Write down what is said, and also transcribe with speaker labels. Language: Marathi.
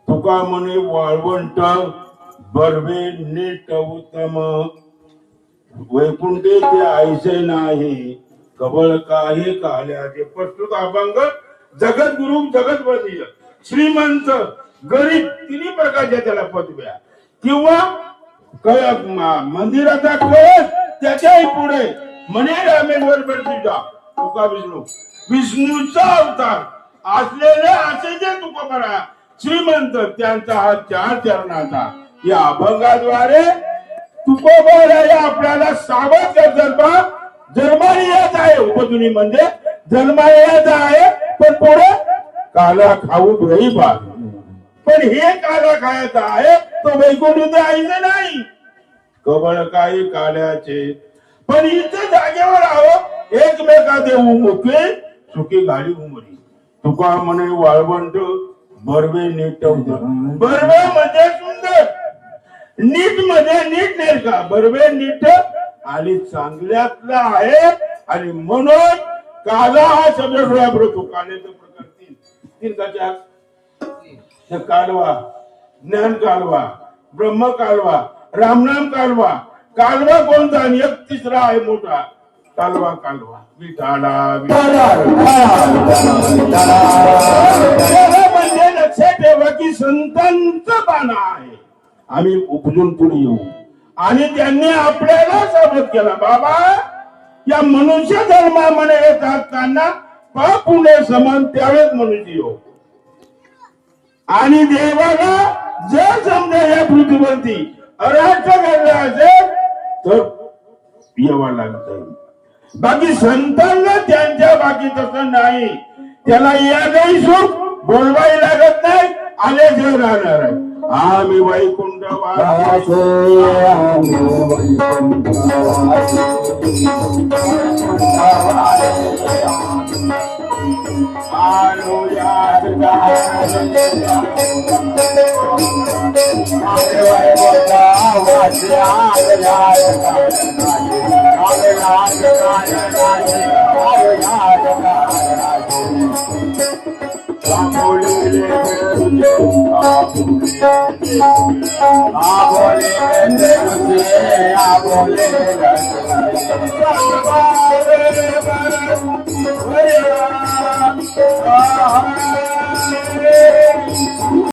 Speaker 1: तुका म्हणे वाळवंट बर्वे नीट उत्तम वैकुंठे ते आयसे नाही कबळ काही काल्याचे प्रस्तुत अभंग जगद्गुरु जगतवंदीय श्रीमंत गरीब तिन्ही प्रकारच्या त्याला पदव्या किंवा मंदिराचा कळस त्याच्याही पुढे म्हणे रामेश्वर तुझा तुका विष्णूचा अवतार असलेले असे जे तुका बरा श्रीमंत त्यांचा हा 4 चरणाचा या अभंगाद्वारे तुकोबराया आपल्याला सावध जन्मानियाचा आहे उपजुनी म्हणजे जन्मानियाचा आहे पण पुढे काला खाऊ घरी बाग पण हे काला खायचा आहे तो वैकुंठ आईचं नाही कबळ काही काल्याचे पण इथं जागेवर आहो एकमेका देऊ मुके सुखी गाडी उमरी तुका म्हणे वाळवंट बर्वे नीट बर्वे मध्ये सुंदर नीट मध्ये नीट नाही का बर्वे नीट आणि चांगल्यातला आहे आणि म्हणून काला हा शब्द डोळ्यापुढे काल्याचं प्रकार तीन कशा कालवा ज्ञान कालवा ब्रह्म कालवा रामनाम कालवा कालवा कोणता आणि एक तिसरा आहे मोठा कालवा कालवा विठाला म्हणजे लक्षात ठेवा की संतांचं बाणा आहे आम्ही उपजून पुढे येऊ आणि त्यांनी आपल्याला सावध केला बाबा या मनुष्य धर्मामध्ये येतात त्यांना पुणे समान त्यावेळेस मनुष्य येऊ आणि देवाला जर समजा या पृथ्वीवरती अराष्ट्र घडला असेल तर यावा लागत बाकी संतांना त्यांच्या बाकी तसं नाही त्याला यादही सुख बोलवाही लागत नाही आले जे राहणार आहे आम्ही वैकुंठ